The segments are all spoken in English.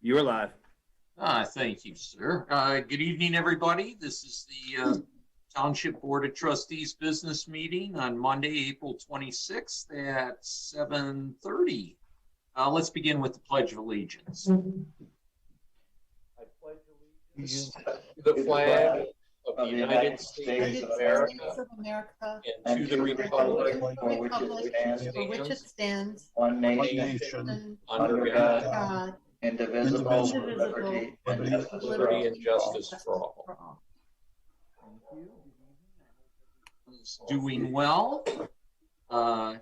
You are live. Thank you, sir. Good evening, everybody. This is the Township Board of Trustees business meeting on Monday, April 26th at 7:30. Let's begin with the Pledge of Allegiance. I pledge allegiance to the flag of the United States of America and to the republic for which it stands, one nation, under God, indivisible, with liberty and justice for all. Thank you. Is doing well. I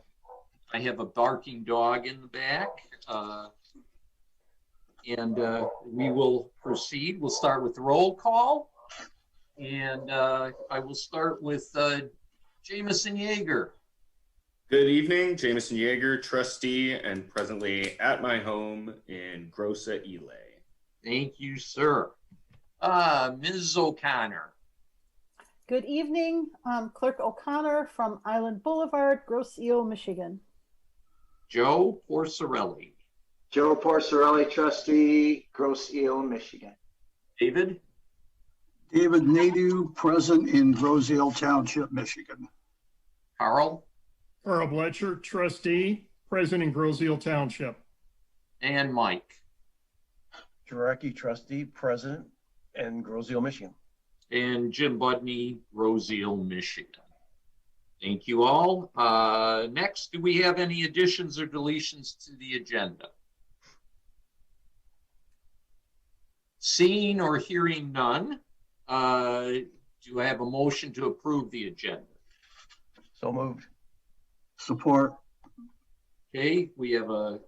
have a barking dog in the back. We will proceed. We'll start with the roll call. And I will start with Jameson Yeager. Good evening, Jameson Yeager, trustee and presently at my home in Grossa, Elay. Thank you, sir. Ms. O'Connor. Good evening, Clerk O'Connor from Island Boulevard, Grosse Ile, Michigan. Joe Porcerelli. Joe Porcerelli, trustee, Grosse Ile, Michigan. David. David Nadeau, present in Grosse Ile Township, Michigan. Carl. Carl Bletcher, trustee, present in Grosse Ile Township. And Mike. Jarecki, trustee, president in Grosse Ile, Michigan. And Jim Budney, Grosse Ile, Michigan. Thank you all. Next, do we have any additions or deletions to the agenda? Seeing or hearing none, do I have a motion to approve the agenda? So moved. Support. Okay, we have a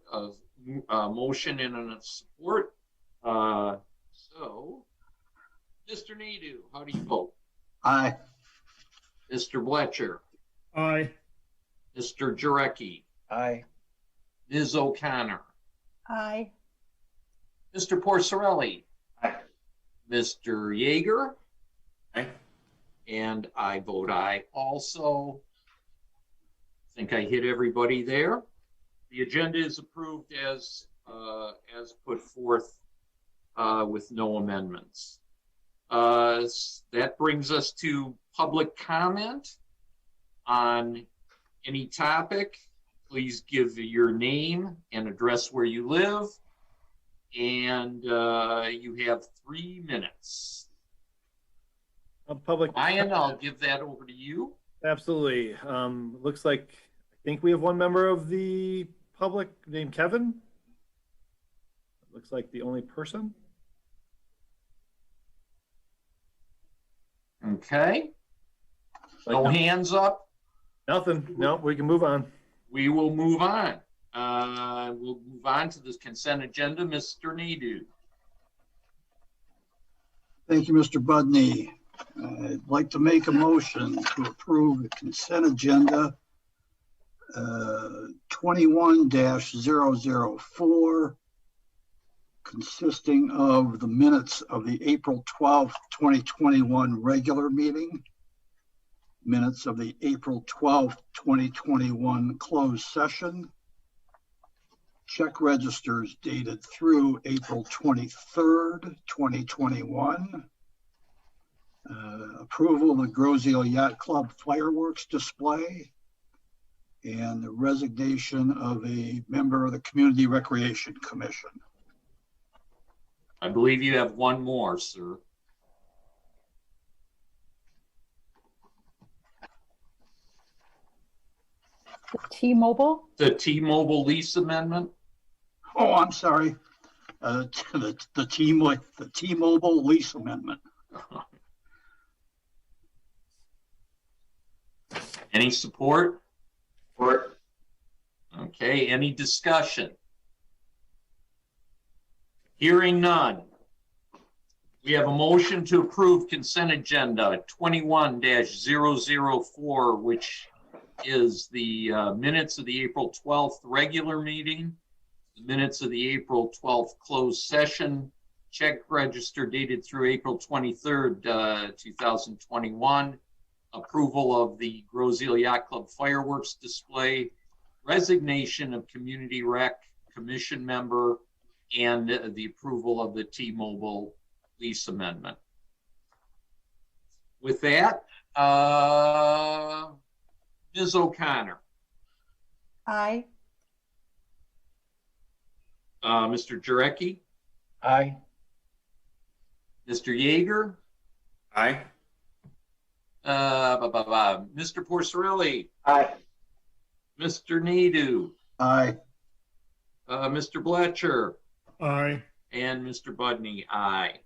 motion and a support. So, Mr. Nadeau, how do you vote? Aye. Mr. Bletcher? Aye. Mr. Jarecki? Aye. Ms. O'Connor? Aye. Mr. Porcerelli? Aye. Mr. Yeager? Aye. And I vote aye also. I think I hit everybody there. The agenda is approved as put forth with no amendments. That brings us to public comment on any topic. Please give your name and address where you live. And you have 3 minutes. Public. Ryan, I'll give that over to you. Absolutely. Looks like, I think we have one member of the public named Kevin. Looks like the only person. Okay. No hands up. Nothing. No, we can move on. We will move on. We'll move on to this consent agenda. Mr. Nadeau. Thank you, Mr. Budney. I'd like to make a motion to approve the consent agenda 21-004, consisting of the minutes of the April 12th, 2021 regular meeting, minutes of the April 12th, 2021 closed session, check registers dated through April 23rd, 2021, approval of the Grosse Ile Yacht Club fireworks display, and the resignation of a member of the Community Recreation Commission. I believe you have one more, sir. The T-Mobile. The T-Mobile lease amendment. Oh, I'm sorry. The T-Mobile lease amendment. Any support? Support. Okay, any discussion? Hearing none. We have a motion to approve consent agenda 21-004, which is the minutes of the April 12th regular meeting, the minutes of the April 12th closed session, check register dated through April 23rd, 2021, approval of the Grosse Ile Yacht Club fireworks display, resignation of Community Rec Commission member, and the approval of the T-Mobile lease amendment. With that, Ms. O'Connor. Aye. Mr. Jarecki, Aye. Mr. Yeager, Aye. Mr. Porcerelli, Aye. Mr. Naidu, Aye. Mr. Bletcher, Aye. and Mr. Budney, aye.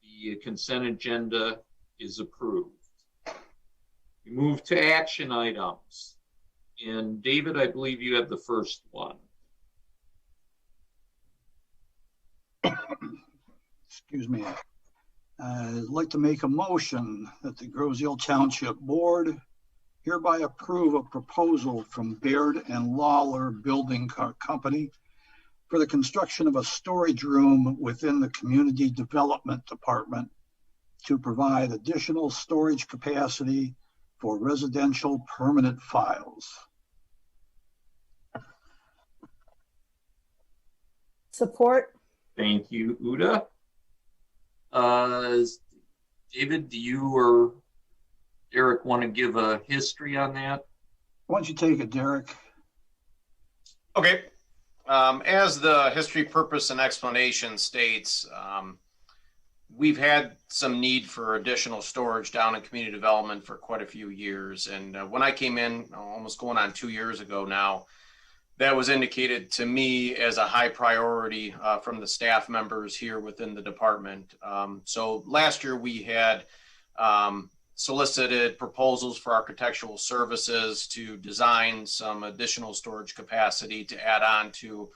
The consent agenda is approved. We move to action items. And David, I believe you have the first one. Excuse me. I'd like to make a motion that the Groseal Township Board hereby approve a proposal from Baird and Lawler Building Company for the construction of a storage room within the Community Development Department to provide additional storage capacity for residential permanent files. Support. Thank you, Uda. David, do you or Derek want to give a history on that? Why don't you take it, Derek? Okay. As the history, purpose, and explanation states, we've had some need for additional storage down in community development for quite a few years. And when I came in, almost going on 2 years ago now, that was indicated to me as a high priority from the staff members here within the department. So last year we had solicited proposals for architectural services to design some additional storage capacity to add on to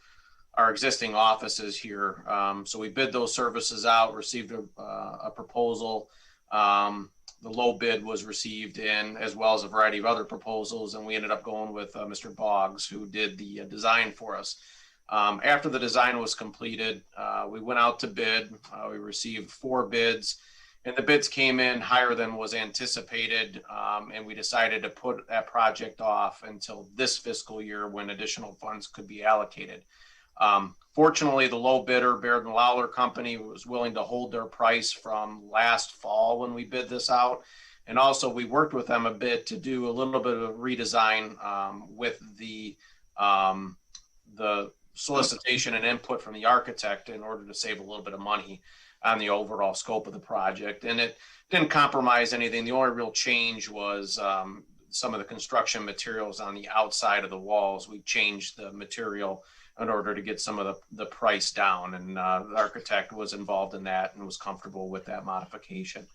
our existing offices here. So we bid those services out, received a proposal. The low bid was received in, as well as a variety of other proposals, and we ended up going with Mr. Boggs, who did the design for us. After the design was completed, we went out to bid. We received 4 bids, and the bids came in higher than was anticipated, and we decided to put that project off until this fiscal year when additional funds could be allocated. Fortunately, the low bidder, Baird and Lawler Company, was willing to hold their price from last fall when we bid this out. And also we worked with them a bit to do a little bit of a redesign with the solicitation and input from the architect in order to save a little bit of money on the overall scope of the project. And it didn't compromise anything. The only real change was some of the construction materials on the outside of the walls. We changed the material in order to get some of the price down, and the architect was involved in that and was comfortable with that modification.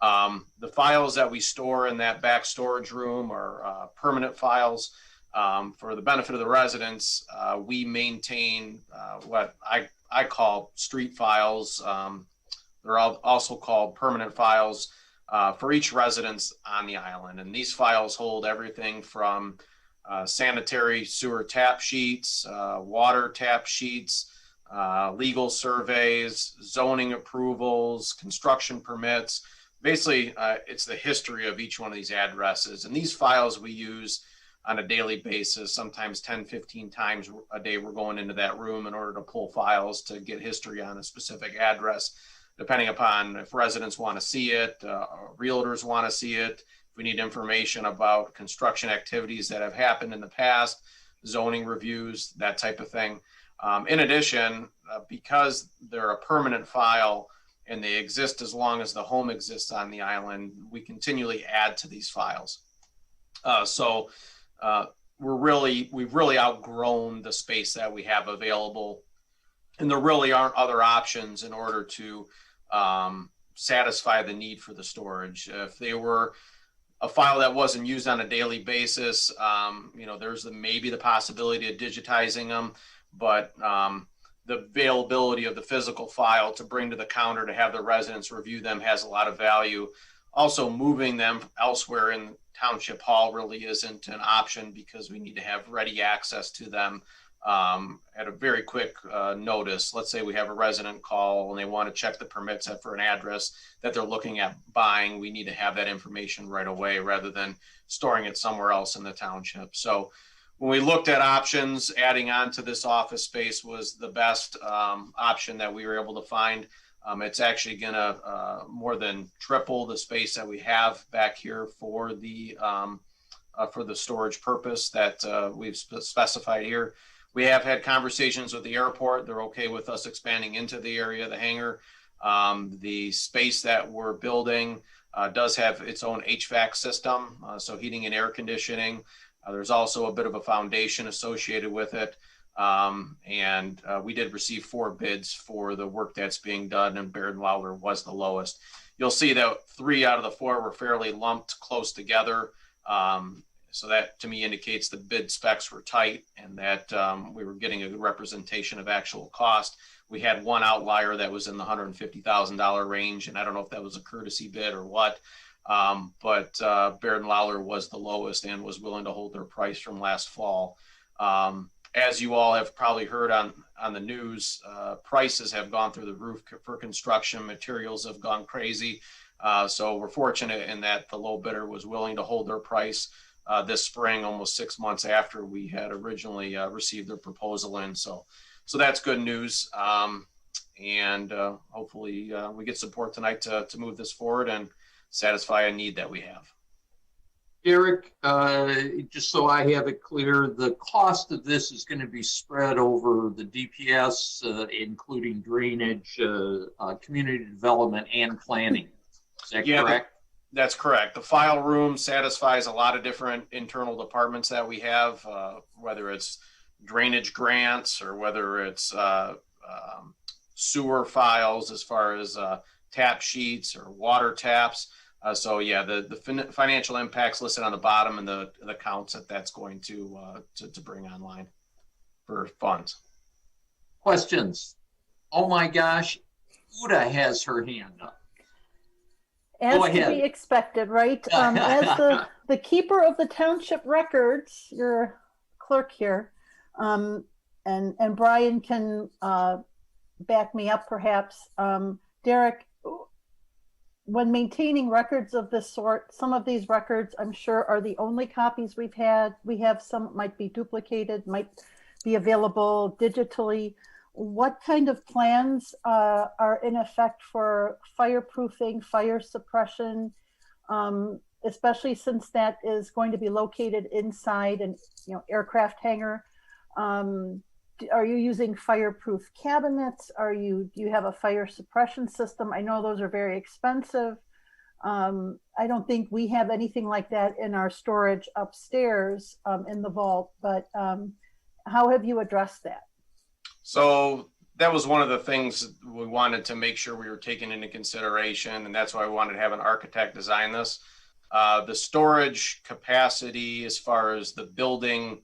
The files that we store in that back storage room are permanent files. For the benefit of the residents, we maintain what I call street files. They're also called permanent files for each residence on the island, and these files hold everything from sanitary sewer tap sheets, water tap sheets, legal surveys, zoning approvals, construction permits. Basically, it's the history of each one of these addresses. And these files we use on a daily basis, sometimes 10, 15 times a day. We're going into that room in order to pull files to get history on a specific address, depending upon if residents want to see it, realtors want to see it. We need information about construction activities that have happened in the past, zoning reviews, that type of thing. In addition, because they're a permanent file and they exist as long as the home exists on the island, we continually add to these files. We've really outgrown the space that we have available, and there really aren't other options in order to satisfy the need for the storage. If they were a file that wasn't used on a daily basis, there's maybe the possibility of digitizing them, but the availability of the physical file to bring to the counter to have the residents review them has a lot of value. Also, moving them elsewhere in Township Hall really isn't an option because we need to have ready access to them at a very quick notice. Let's say we have a resident call and they want to check the permits for an address that they're looking at buying. We need to have that information right away rather than storing it somewhere else in the township. So when we looked at options, adding on to this office space was the best option that we were able to find. It's actually gonna more than triple the space that we have back here for the storage purpose that we've specified here. We have had conversations with the airport. They're okay with us expanding into the area, the hangar. The space that we're building does have its own HVAC system, so heating and air conditioning. There's also a bit of a foundation associated with it. And we did receive 4 bids for the work that's being done, and Baird & Lowler was the lowest. You'll see that 3 out of the 4 were fairly lumped close together. So that to me indicates the bid specs were tight and that we were getting a good representation of actual cost. We had one outlier that was in the $150,000 range, and I don't know if that was a courtesy bid or what. But Baird & Lowler was the lowest and was willing to hold their price from last fall. As you all have probably heard on the news, prices have gone through the roof for construction. Materials have gone crazy. So we're fortunate in that the low bidder was willing to hold their price this spring, almost 6 months after we had originally received their proposal in. So that's good news. And hopefully we get support tonight to move this forward and satisfy a need that we have. Derek, just so I have it clear, the cost of this is going to be spread over the DPS, including drainage, community development, and planning. Is that correct? That's correct. The file room satisfies a lot of different internal departments that we have, whether it's drainage grants or whether it's sewer files as far as tap sheets or water taps. So yeah, the financial impacts listed on the bottom and the accounts that's going to bring online for funds. Questions? Oh my gosh, Uda has her hand up. As to be expected, right? As the keeper of the township records, your clerk here, and Brian can back me up perhaps. Derek, when maintaining records of this sort, some of these records, I'm sure, are the only copies we've had. We have some might be duplicated, might be available digitally. What kind of plans are in effect for fireproofing, fire suppression, especially since that is going to be located inside an aircraft hangar? Are you using fireproof cabinets? Do you have a fire suppression system? I know those are very expensive. I don't think we have anything like that in our storage upstairs in the vault, but how have you addressed that? So that was one of the things we wanted to make sure we were taking into consideration, and that's why we wanted to have an architect design this. The storage capacity as far as the building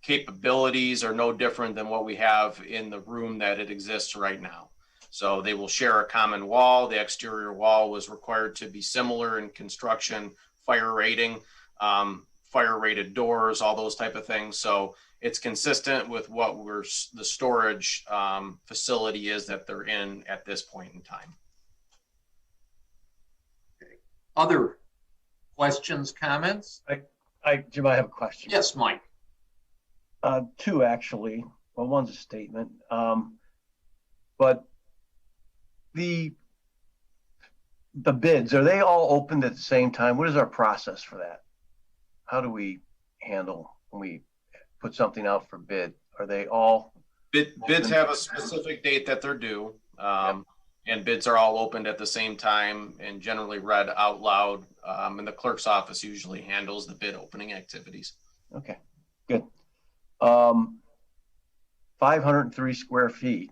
capabilities are no different than what we have in the room that it exists right now. So they will share a common wall. The exterior wall was required to be similar in construction, fire rating, fire rated doors, all those type of things. So it's consistent with what the storage facility is that they're in at this point in time. Okay. Other questions, comments? Jim, I have a question. Yes, Mike. 2 actually. Well, one's a statement. But the bids, are they all opened at the same time? What is our process for that? How do we handle when we put something out for bid? Are they all? Bids have a specific date that they're due, and bids are all opened at the same time and generally read out loud. And the clerk's office usually handles the bid opening activities. Okay, good. 503 square feet.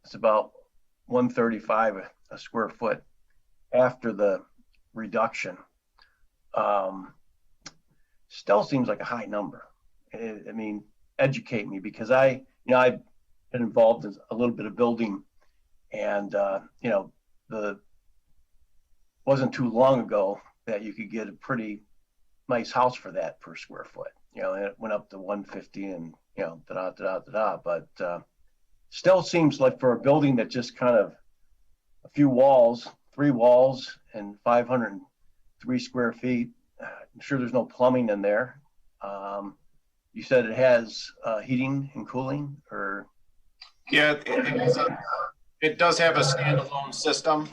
It's about 135 a square foot after the reduction. Still seems like a high number. I mean, educate me, because I've been involved in a little bit of building, and wasn't too long ago that you could get a pretty nice house for that per square foot. And it went up to 150 and but still seems like for a building that just kind of a few walls, 3 walls and 503 square feet. I'm sure there's no plumbing in there. You said it has heating and cooling, or? Yeah, it does have a standalone system.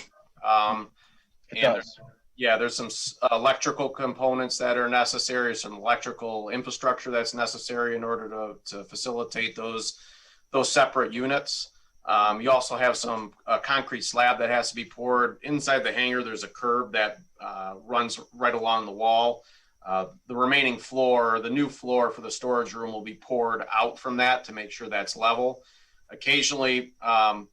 It does. There's some electrical components that are necessary, some electrical infrastructure that's necessary in order to facilitate those separate units. You also have some concrete slab that has to be poured inside the hangar. There's a curb that runs right along the wall. The remaining floor, the new floor for the storage room, will be poured out from that to make sure that's level. Occasionally,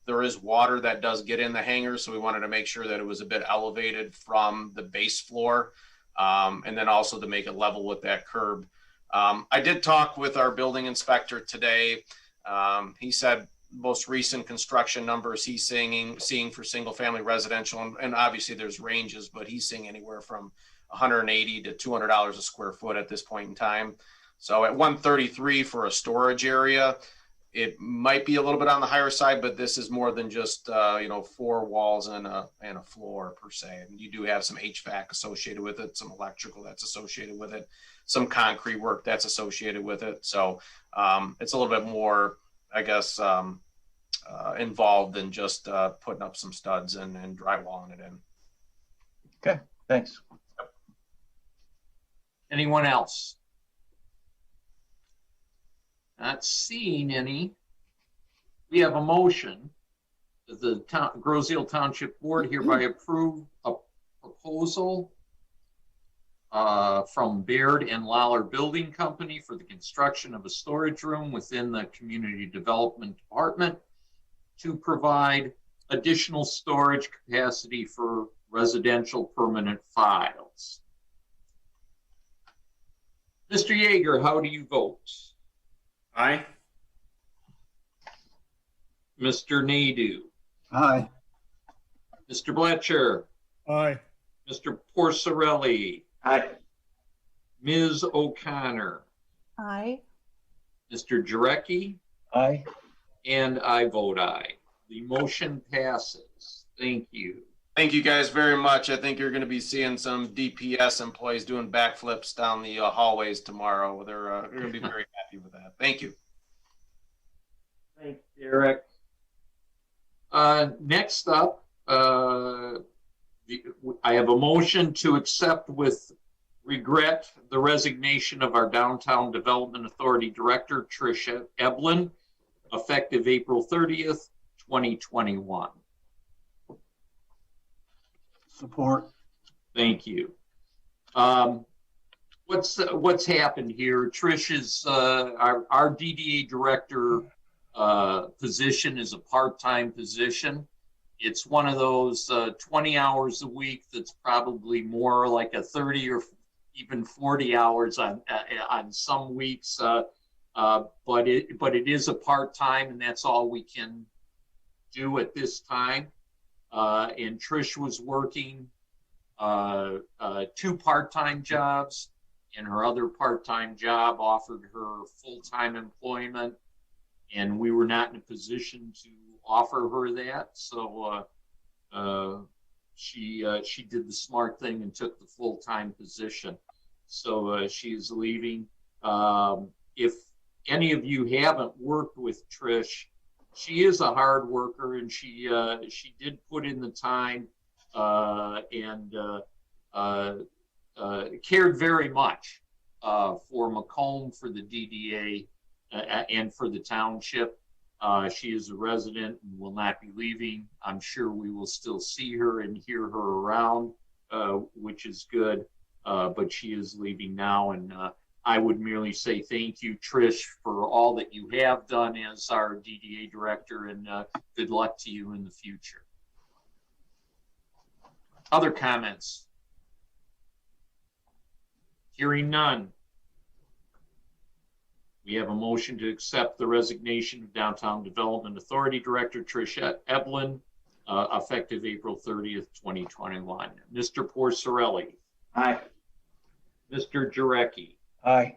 there is water that does get in the hangar, so we wanted to make sure that it was a bit elevated from the base floor, and then also to make it level with that curb. I did talk with our building inspector today. He said most recent construction numbers he's seeing for single-family residential, and obviously there's ranges, but he's seeing anywhere from $180 to $200 a square foot at this point in time. So at $133 for a storage area, it might be a little bit on the higher side, but this is more than just 4 walls and a floor per se. And you do have some HVAC associated with it, some electrical that's associated with it, some concrete work that's associated with it. So it's a little bit more, I guess, involved than just putting up some studs and drywalling it in. Okay, thanks. Anyone else? Not seeing any. We have a motion that the Groseal Township Board hereby approve a proposal from Baird and Lawler Building Company for the construction of a storage room within the Community Development Department to provide additional storage capacity for residential permanent files. Mr. Yeager, how do you vote? Aye. Mr. Nadeau? Aye. Mr. Bletcher? Aye. Mr. Porcerelli? Aye. Ms. O'Connor? Aye. Mr. Jarecki? Aye. And I vote aye. The motion passes. Thank you. Thank you guys very much. I think you're going to be seeing some DPS employees doing backflips down the hallways tomorrow. They're going to be very happy with that. Thank you. Thanks, Derek. Next up, I have a motion to accept with regret the resignation of our Downtown Development Authority Director, Tricia Eblin, effective April 30th, 2021. Support. Thank you. What's happened here? Trish is our DDA director position is a part-time position. It's one of those 20 hours a week that's probably more like a 30 or even 40 hours on some weeks. But it is a part-time, and that's all we can do at this time. And Trish was working 2 part-time jobs, and her other part-time job offered her full-time employment, and we were not in a position to offer her that. So she did the smart thing and took the full-time position. So she is leaving. If any of you haven't worked with Trish, she is a hard worker, and she did put in the time and cared very much for Macomb, for the DDA, and for the township. She is a resident and will not be leaving. I'm sure we will still see her and hear her around, which is good, but she is leaving now, and I would merely say thank you, Trish, for all that you have done as our DDA director, and good luck to you in the future. Other comments? Hearing none. We have a motion to accept the resignation of Downtown Development Authority Director Tricia Eblin, effective April 30th, 2021. Mr. Porcerelli. Aye. Mr. Jarecki. Aye.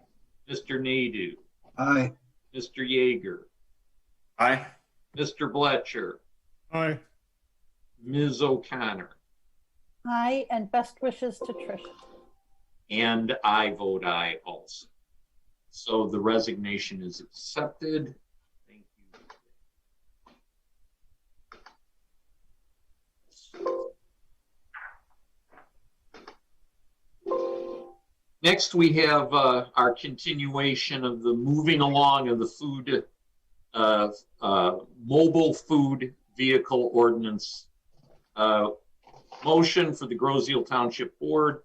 Mr. Nadeau. Aye. Mr. Yeager. Aye. Mr. Bletcher. Aye. Ms. O'Connor. Aye, and best wishes to Tricia. And I vote aye also. So the resignation is accepted. Thank you. Next, we have our continuation of the moving along of the food, mobile food vehicle ordinance. Motion for the Groseal Township Board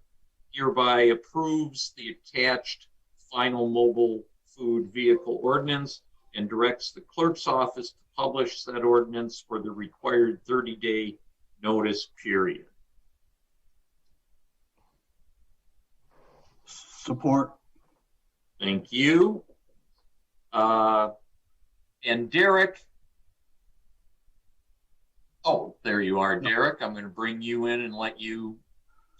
hereby approves the attached final mobile food vehicle ordinance and directs the clerk's office to publish that ordinance for the required 30-day notice period. Support. Thank you. And Derek. Oh, there you are, Derek. I'm going to bring you in and let you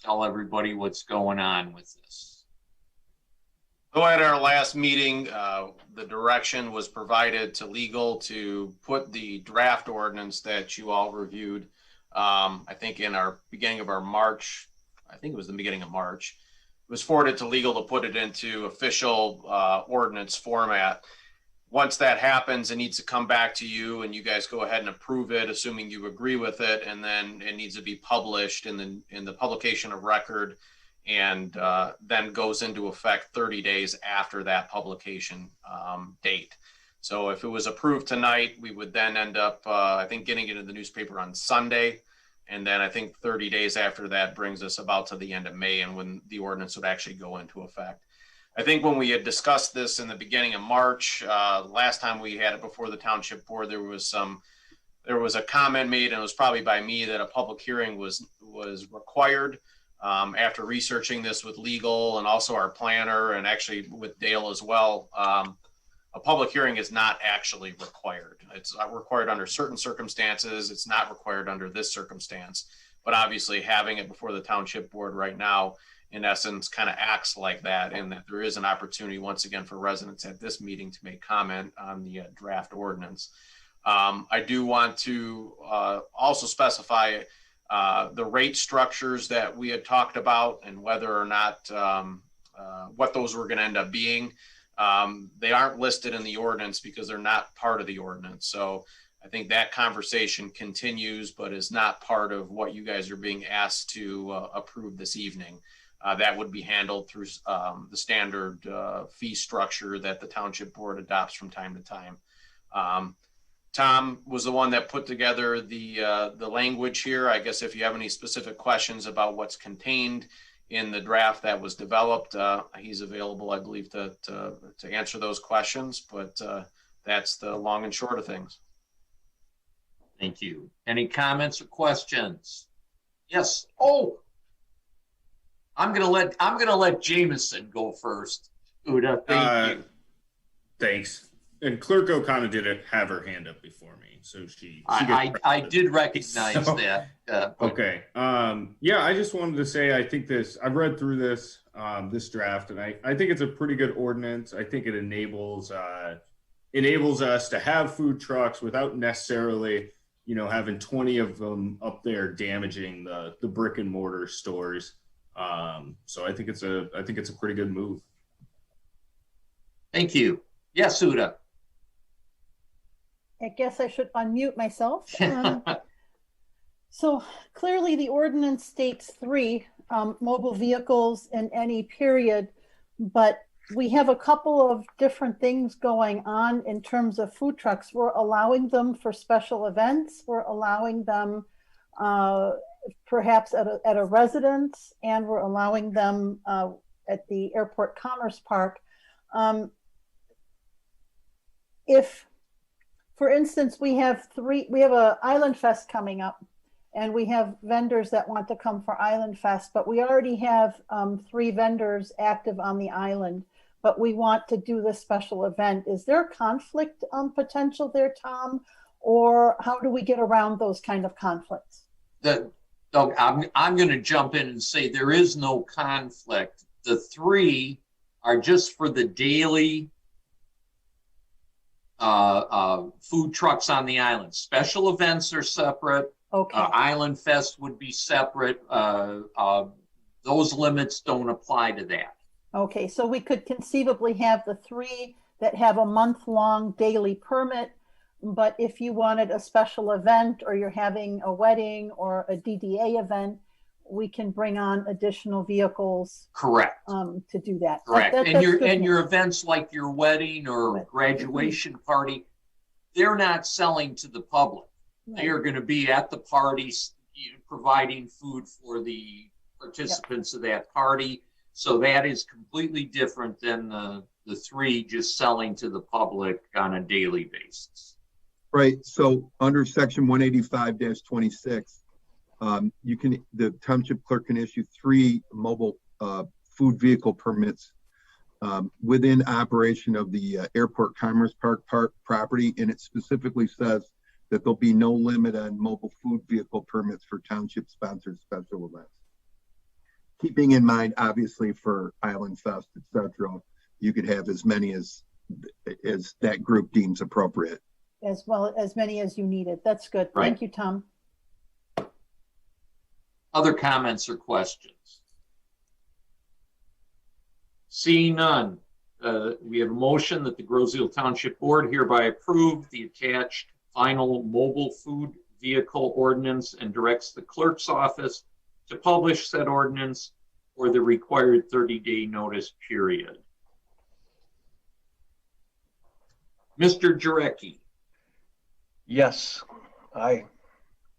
tell everybody what's going on with this. So at our last meeting, the direction was provided to legal to put the draft ordinance that you all reviewed, I think in our beginning of our March, I think it was the beginning of March, it was forwarded to legal to put it into official ordinance format. Once that happens, it needs to come back to you and you guys go ahead and approve it, assuming you agree with it. And then it needs to be published in the publication of record, and then goes into effect 30 days after that publication date. So if it was approved tonight, we would then end up, I think, getting it in the newspaper on Sunday. And then I think 30 days after that brings us about to the end of May, and when the ordinance would actually go into effect. I think when we had discussed this in the beginning of March, last time we had it before the Township Board, there was a comment made, and it was probably by me, that a public hearing was required. After researching this with legal and also our planner, and actually with Dale as well, a public hearing is not actually required. It's required under certain circumstances. It's not required under this circumstance. But obviously having it before the Township Board right now, in essence, kind of acts like that, in that there is an opportunity once again for residents at this meeting to make comment on the draft ordinance. I do want to also specify the rate structures that we had talked about, and whether or not what those were going to end up being. They aren't listed in the ordinance because they're not part of the ordinance. So I think that conversation continues, but is not part of what you guys are being asked to approve this evening. That would be handled through the standard fee structure that the Township Board adopts from time to time. Tom was the one that put together the language here. I guess if you have any specific questions about what's contained in the draft that was developed, he's available, I believe, to answer those questions. But that's the long and short of things. Thank you. Any comments or questions? Yes. Oh, I'm gonna let Jameson go first. Uda, thank you. Thanks. And Clerk O'Connor did have her hand up before me, so she I did recognize that. Okay. Yeah, I just wanted to say, I think I've read through this draft, and I think it's a pretty good ordinance. I think it enables us to have food trucks without necessarily, having 20 of them up there damaging the brick and mortar stores. So I think it's a pretty good move. Thank you. Yes, Uda. I guess I should unmute myself. So clearly the ordinance states 3 mobile vehicles in any period, but we have a couple of different things going on in terms of food trucks. We're allowing them for special events. We're allowing them perhaps at a residence, and we're allowing them at the Airport Commerce Park. If, for instance, we have a Island Fest coming up, and we have vendors that want to come for Island Fest, but we already have 3 vendors active on the island, but we want to do this special event. Is there conflict potential there, Tom? Or how do we get around those kind of conflicts? Doug, I'm going to jump in and say there is no conflict. The 3 are just for the daily food trucks on the island. Special events are separate. Okay. Island Fest would be separate. Those limits don't apply to that. Okay, so we could conceivably have the 3 that have a month-long daily permit, but if you wanted a special event or you're having a wedding or a DDA event, we can bring on additional vehicles. Correct. To do that. Correct. And your news. events like your wedding or graduation party, they're not selling to the public. Right. They are going to be at the parties, providing food for the participants of that party. So that is completely different than the 3 just selling to the public on a daily basis. Right. So under section 185-26, the township clerk can issue 3 mobile food vehicle permits within operation of the Airport Commerce Park property, and it specifically says that there'll be no limit on mobile food vehicle permits for township sponsored special events. Keeping in mind, obviously, for Island Fest, etc., you could have as many as that group deems appropriate. As well as many as you needed. That's good. Right. Thank you, Tom. Other comments or questions? Seeing none, we have a motion that the Groseal Township Board hereby approve the attached final mobile food vehicle ordinance and directs the clerk's office to publish said ordinance for the required 30-day notice period. Mr. Jarecki. Yes. Aye.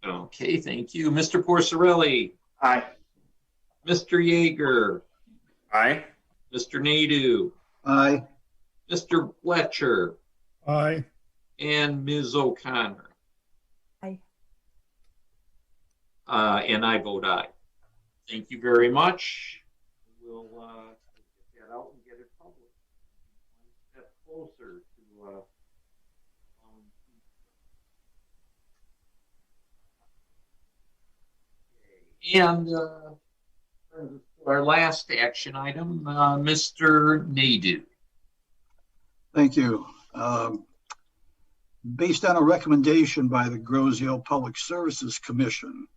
Okay, thank you. Mr. Porcerelli. Aye. Mr. Yeager. Aye. Mr. Nadeau. Aye. Mr. Fletcher. Aye. And Ms. O'Connor. Aye. And I vote aye. Thank you very much. We'll get that out and get it published. One step closer to and our last action item, Mr. Nadeau. Thank you. Based on a recommendation by the Groseal Public Services Commission,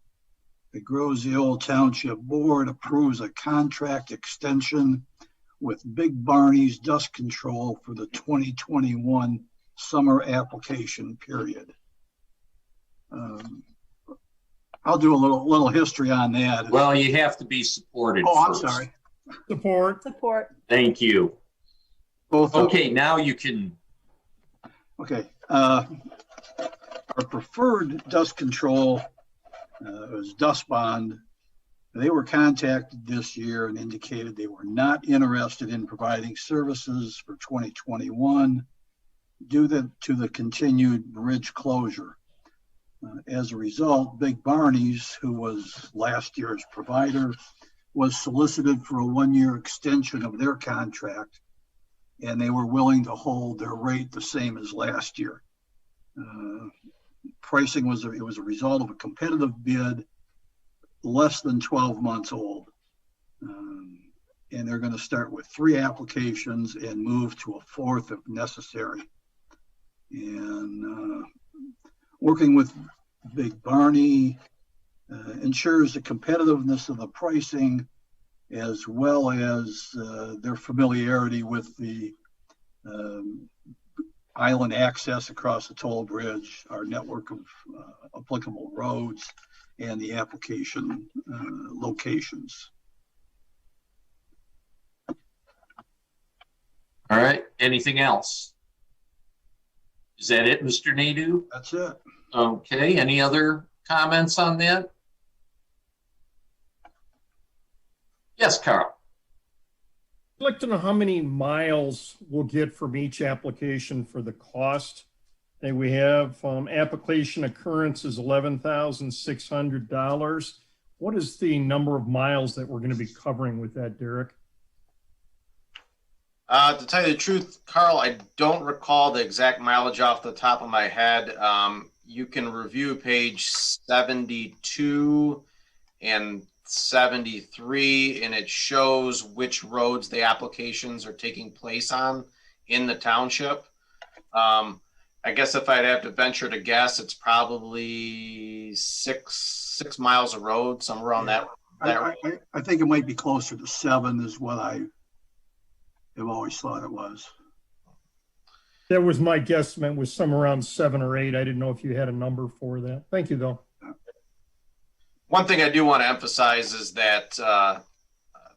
the Groseal Township Board approves a contract extension with Big Barney's Dust Control for the 2021 summer application period. I'll do a little history on that. Well, you have to be supported. Oh, first. I'm sorry. Support. Thank you. Both. Okay, now you can. Okay. Our preferred dust control was Dust Bond. They were contacted this year and indicated they were not interested in providing services for 2021 due to the continued bridge closure. As a result, Big Barney's, who was last year's provider, was solicited for a 1-year extension of their contract, and they were willing to hold their rate the same as last year. Pricing was a result of a competitive bid, less than 12 months old. And they're going to start with 3 applications and move to a 4th if necessary. And working with Big Barney ensures the competitiveness of the pricing as well as their familiarity with the island access across the toll bridge, our network of applicable roads, and the application locations. All right. Anything else? Is that it, Mr. Nadeau? That's it. Okay. Any other comments on that? Yes, Carl. I'd like to know how many miles we'll get from each application for the cost that we have. Application occurrence is $11,600. What is the number of miles that we're going to be covering with that, Derek? To tell you the truth, Carl, I don't recall the exact mileage off the top of my head. You can review page 72 and 73, and it shows which roads the applications are taking place on in the township. I guess if I'd have to venture to guess, it's probably six miles of road, somewhere on that. I think it might be closer to 7 is what I I've always thought it was. That was my guesstimate, was somewhere around 7 or 8. I didn't know if you had a number for that. Thank you, though. One thing I do want to emphasize is that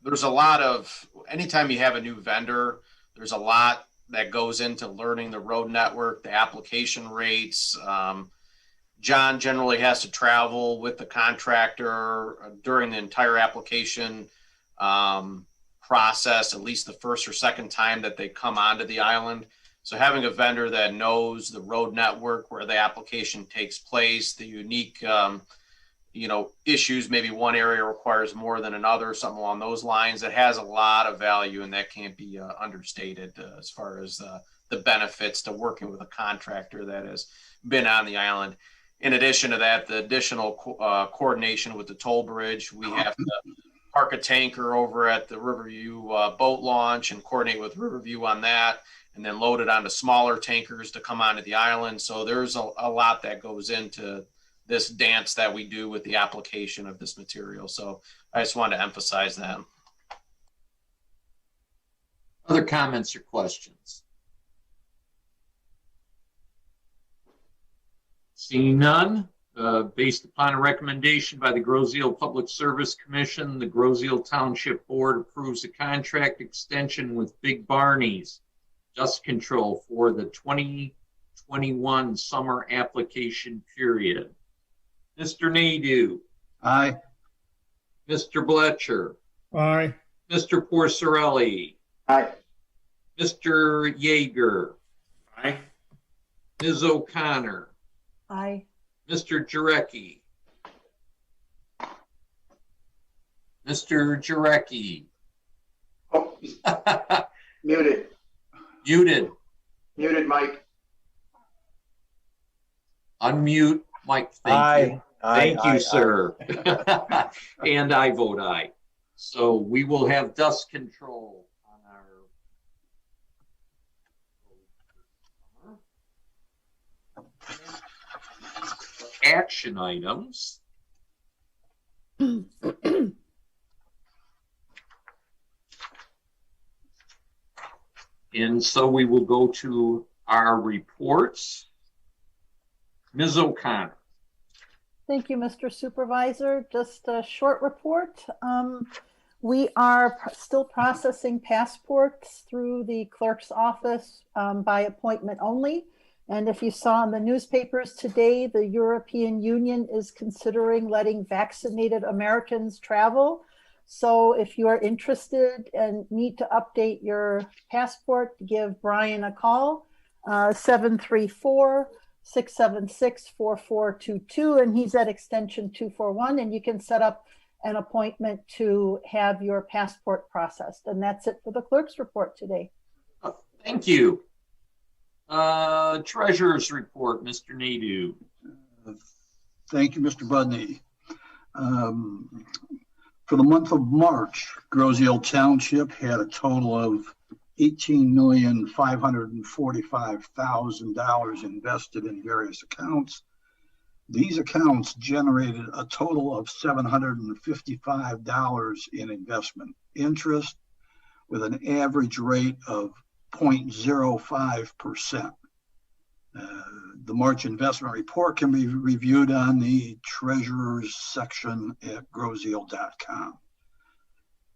there's a lot of, anytime you have a new vendor, there's a lot that goes into learning the road network, the application rates. John generally has to travel with the contractor during the entire application process, at least the first or second time that they come onto the island. So having a vendor that knows the road network, where the application takes place, the unique issues, maybe one area requires more than another, something along those lines, that has a lot of value, and that can't be understated as far as the benefits to working with a contractor that has been on the island. In addition to that, the additional coordination with the toll bridge, we have to park a tanker over at the Riverview boat launch and coordinate with Riverview on that, and then load it onto smaller tankers to come onto the island. So there's a lot that goes into this dance that we do with the application of this material. So I just wanted to emphasize that. Other comments or questions? Seeing none, based upon a recommendation by the Groseal Public Service Commission, the Groseal Township Board approves a contract extension with Big Barney's Dust Control for the 2021 summer application period. Mr. Nadeau. Aye. Mr. Bletcher. Aye. Mr. Porcerelli. Aye. Mr. Yeager. Aye. Ms. O'Connor. Aye. Mr. Jarecki. Mr. Jarecki. Oh, muted. Muted. Muted, Mike. Unmute, Mike. Thank you. Thank you, sir. And I vote aye. So we will have dust control on our action items. And so we will go to our reports. Ms. O'Connor. Thank you, Mr. Supervisor. Just a short report. We are still processing passports through the clerk's office by appointment only. And if you saw in the newspapers today, the European Union is considering letting vaccinated Americans travel. So if you are interested and need to update your passport, give Brian a call, 734-676-4422, and he's at extension 241, and you can set up an appointment to have your passport processed. And that's it for the clerk's report today. Thank you. Treasurer's report, Mr. Nadeau. Thank you, Mr. Budney. For the month of March, Groseal Township had a total of $18,545,000 invested in various accounts. These accounts generated a total of $755 in investment interest with an average rate of 0.05%. The March investment report can be reviewed on the treasurer's section at groseal.com.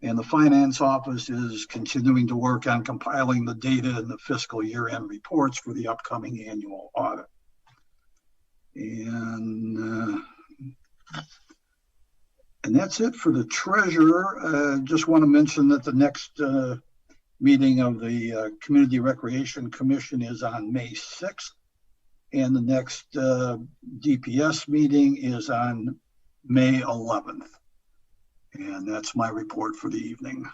And the finance office is continuing to work on compiling the data in the fiscal year-end reports for the upcoming annual audit. And that's it for the treasurer. Just want to mention that the next meeting of the Community Recreation Commission is on May 6th. And the next DPS meeting is on May 11th. And that's my report for the evening.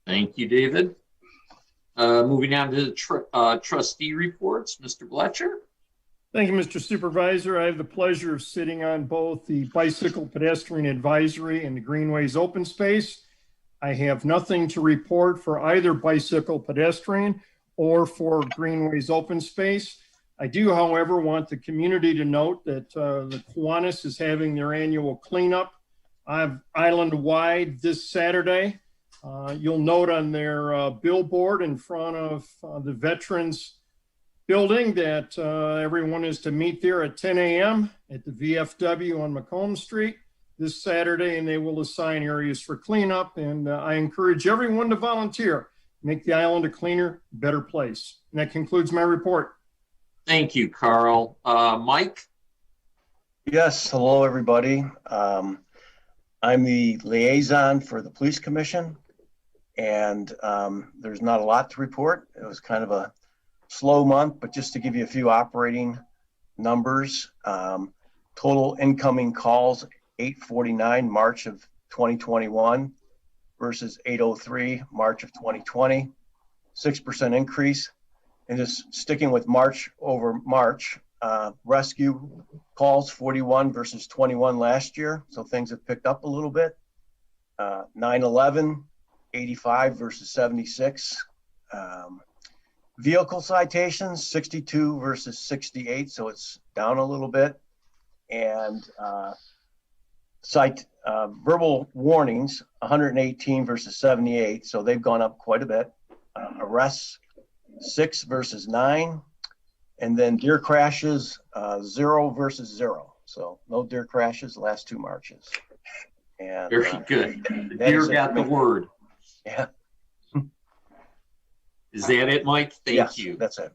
Thank you, David. Moving on to the trustee reports, Mr. Bletcher. Thank you, Mr. Supervisor. I have the pleasure of sitting on both the Bicycle Pedestrian Advisory and the Greenways Open Space. I have nothing to report for either Bicycle Pedestrian or for Greenways Open Space. I do, however, want the community to note that the Kiwanis is having their annual cleanup island-wide this Saturday. You'll note on their billboard in front of the Veterans Building that everyone is to meet there at 10 a.m. at the VFW on Macomb Street this Saturday, and they will assign areas for cleanup. And I encourage everyone to volunteer, make the island a cleaner, better place. And that concludes my report. Thank you, Carl. Mike? Yes, hello, everybody. I'm the liaison for the Police Commission, and there's not a lot to report. It was kind of a slow month, but just to give you a few operating numbers, total incoming calls, 849 March of 2021 versus 803 March of 2020, 6% increase. And just sticking with March over March, rescue calls 41 versus 21 last year. So things have picked up a little bit. 9/11, 85 versus 76. Vehicle citations, 62 versus 68. So it's down a little bit. And verbal warnings, 118 versus 78. So they've gone up quite a bit. Arrests, 6 versus 9. And then deer crashes, 0 versus 0. So no deer crashes the last 2 Marches. And very good. The deer got the word. Yeah. Is that it, Mike? Thank you. That's it.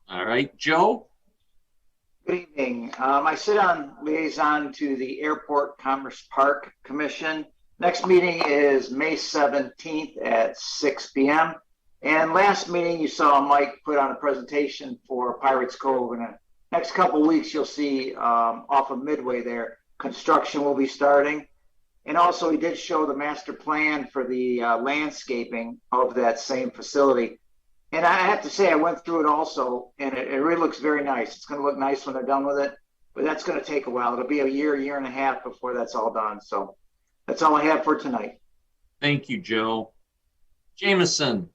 All right, Joe? Good evening. I sit on liaison to the Airport Commerce Park Commission. Next meeting is May 17th at 6 p.m. And last meeting, you saw Mike put on a presentation for Pirates Cove. In the next couple of weeks, you'll see off of Midway there, construction will be starting. And also, he did show the master plan for the landscaping of that same facility. And I have to say, I went through it also, and it really looks very nice. It's going to look nice when they're done with it, but that's going to take a while. It'll be a year and a half before that's all done. So that's all I have for tonight. Thank you, Joe. Jameson.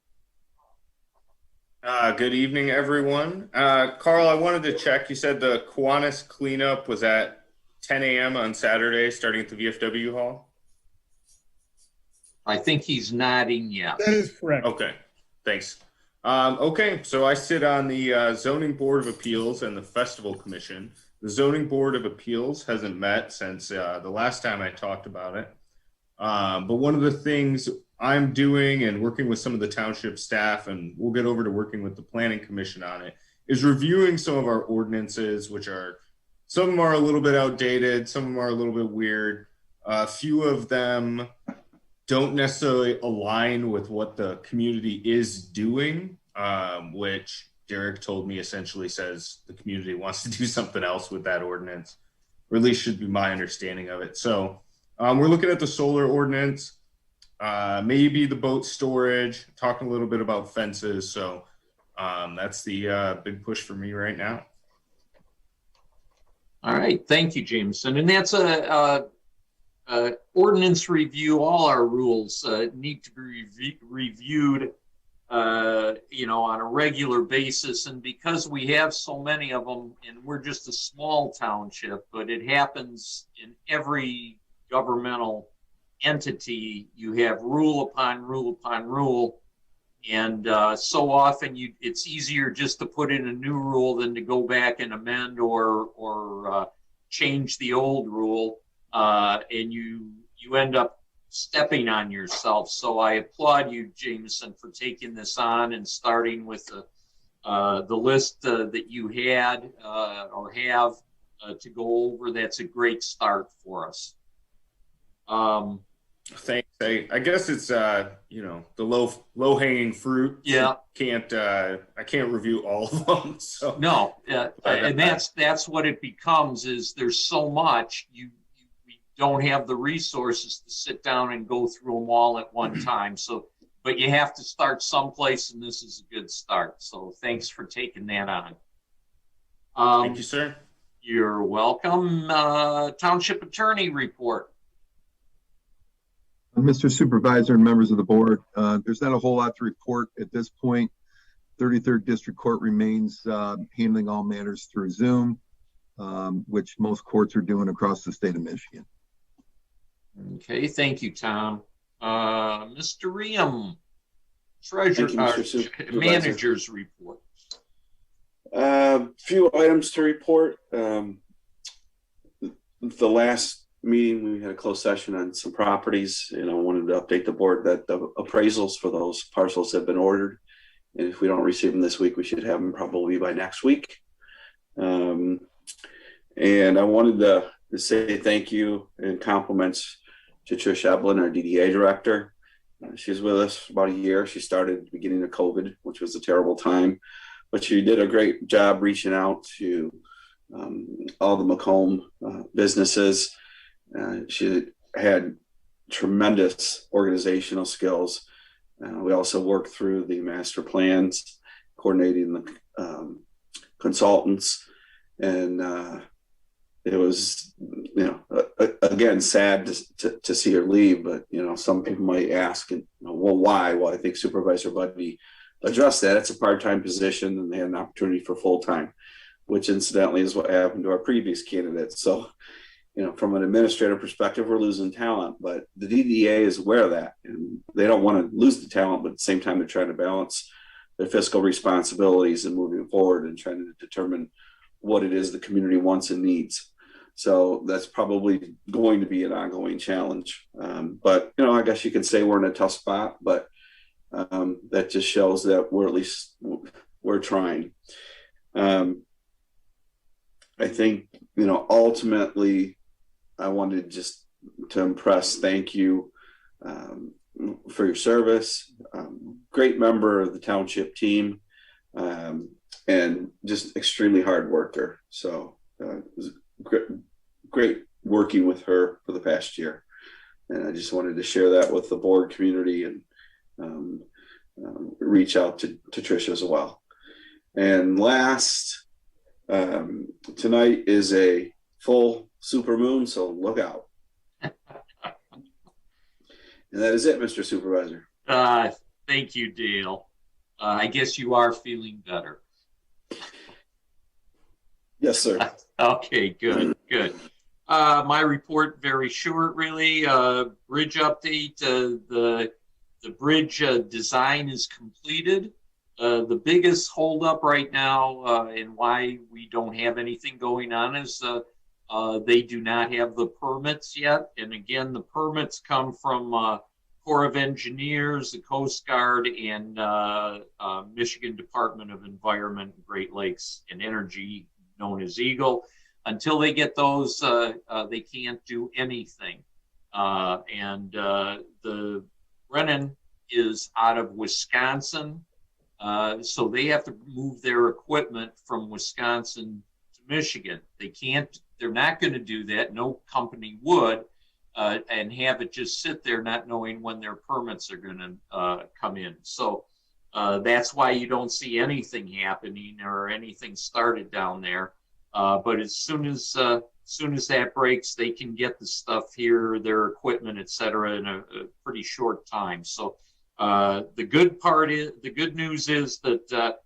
Good evening, everyone. Carl, I wanted to check. You said the Kiwanis cleanup was at 10 a.m. on Saturday, starting at the VFW hall? I think he's nodding yes. That is correct. Okay, thanks. Okay, so I sit on the Zoning Board of Appeals and the Festival Commission. The Zoning Board of Appeals hasn't met since the last time I talked about it. But one of the things I'm doing and working with some of the township staff, and we'll get over to working with the Planning Commission on it, is reviewing some of our ordinances, which are, some of them are a little bit outdated, some of them are a little bit weird. A few of them don't necessarily align with what the community is doing, which Derek told me essentially says the community wants to do something else with that ordinance, or at least should be my understanding of it. So we're looking at the solar ordinance, maybe the boat storage, talking a little bit about fences. So that's the big push for me right now. All right, thank you, Jameson. And that's a ordinance review. All our rules need to be reviewed, on a regular basis. And because we have so many of them, and we're just a small township, but it happens in every governmental entity, you have rule upon rule upon rule. And so often it's easier just to put in a new rule than to go back and amend or change the old rule. And you end up stepping on yourself. So I applaud you, Jameson, for taking this on and starting with the list that you had or have to go over. That's a great start for us. Thanks. I guess it's the low hanging fruit. Yeah. I can't review all of them. So no, and that's what it becomes. Is there's so much we don't have the resources to sit down and go through them all at one time. So, but you have to start someplace, and this is a good start. So thanks for taking that on. Thank you, sir. You're welcome. Township Attorney Report. Mr. Supervisor and members of the board, there's not a whole lot to report at this point. 33rd District Court remains handling all matters through Zoom, which most courts are doing across the state of Michigan. Okay, thank you, Tom. Mr. Ream, Treasurer, Manager's report. Few items to report. The last meeting, we had a closed session on some properties, and I wanted to update the board that the appraisals for those parcels have been ordered. And if we don't receive them this week, we should have them probably by next week. And I wanted to say thank you and compliments to Trish Eblin, our DDA director. She's with us for about a year. She started at the beginning of COVID, which was a terrible time, but she did a great job reaching out to all the Macomb businesses. She had tremendous organizational skills. We also worked through the master plans, coordinating the consultants, and it was, again, sad to see her leave. But some people might ask, well, why? Well, I think Supervisor Buddy addressed that. It's a part-time position, and they had an opportunity for full-time, which incidentally is what happened to our previous candidates. So, from an administrative perspective, we're losing talent, but the DDA is aware of that, and they don't want to lose the talent, but at the same time, they're trying to balance their fiscal responsibilities and moving forward and trying to determine what it is the community wants and needs. So that's probably going to be an ongoing challenge. But, I guess you could say we're in a tough spot, but that just shows that we're trying. I think, ultimately, I wanted just to impress, thank you for your service. Great member of the township team, and just extremely hard worker. So it was great working with her for the past year. And I just wanted to share that with the board community and reach out to Tricia as well. And last, tonight is a full super moon, so look out. And that is it, Mr. Supervisor. Thank you, Dale. I guess you are feeling better. Yes, sir. Okay, good. My report, very short, really. Bridge update. The bridge design is completed. The biggest holdup right now, and why we don't have anything going on, is they do not have the permits yet. And again, the permits come from Corps of Engineers, the Coast Guard, and Michigan Department of Environment, Great Lakes and Energy, known as EGLE. Until they get those, they can't do anything. And the Brennan is out of Wisconsin, so they have to move their equipment from Wisconsin to Michigan. They're not going to do that. No company would, and have it just sit there not knowing when their permits are going to come in. So that's why you don't see anything happening or anything started down there. But as soon as that breaks, they can get the stuff here, their equipment, etc., in a pretty short time. So the good news is that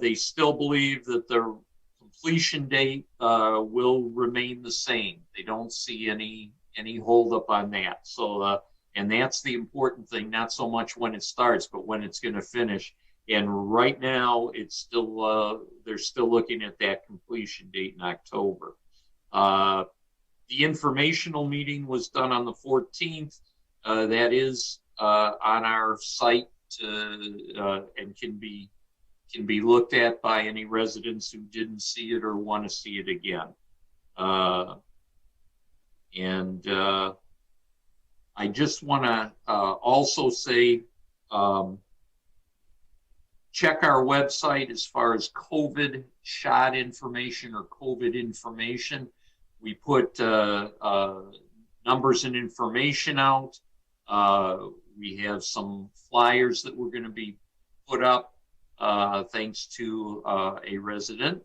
they still believe that the completion date will remain the same. They don't see any holdup on that. So and that's the important thing, not so much when it starts, but when it's going to finish. And right now, it's still they're still looking at that completion date in October. The informational meeting was done on the 14th. That is on our site and can be looked at by any residents who didn't see it or want to see it again. And I just want to also say, check our website as far as COVID shot information or COVID information. We put numbers and information out. We have some flyers that we're going to be put up thanks to a resident.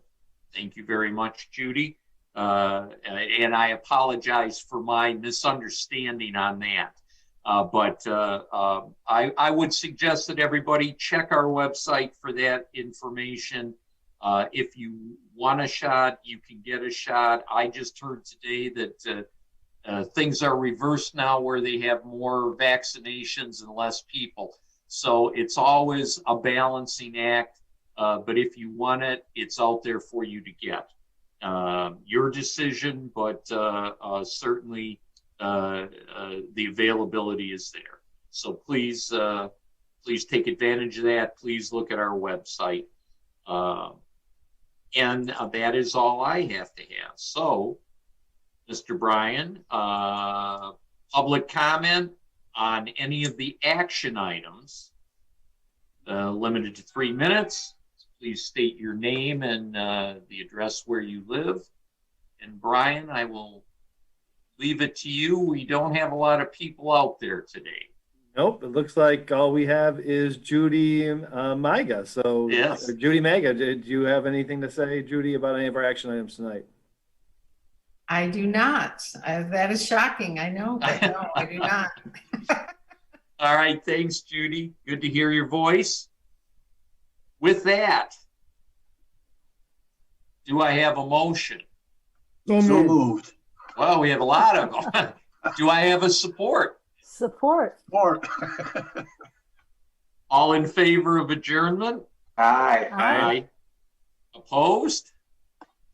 Thank you very much, Judy. And I apologize for my misunderstanding on that. But I would suggest that everybody check our website for that information. If you want a shot, you can get a shot. I just heard today that things are reversed now where they have more vaccinations and less people. So it's always a balancing act. But if you want it, it's out there for you to get. Your decision, but certainly the availability is there. So please take advantage of that. Please look at our website. And that is all I have to have. So, Mr. Bryan, public comment on any of the action items, limited to 3 minutes. Please state your name and the address where you live. And Brian, I will leave it to you. We don't have a lot of people out there today. Nope, it looks like all we have is Judy Maga. So, yes. Judy Maga, did you have anything to say, Judy, about any of our action items tonight? I do not. That is shocking. I know, but no, I do not. All right, thanks, Judy. Good to hear your voice. With that, do I have a motion? So moved. Well, we have a lot of them. Do I have a support? Support. All in favor of adjournment? Aye. Aye. Opposed?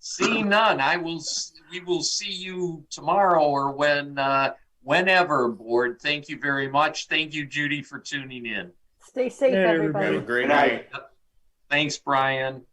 Seeing none, we will see you tomorrow or whenever, board. Thank you very much. Thank you, Judy, for tuning in. Stay safe, everybody. Have a great night. Thanks, Brian.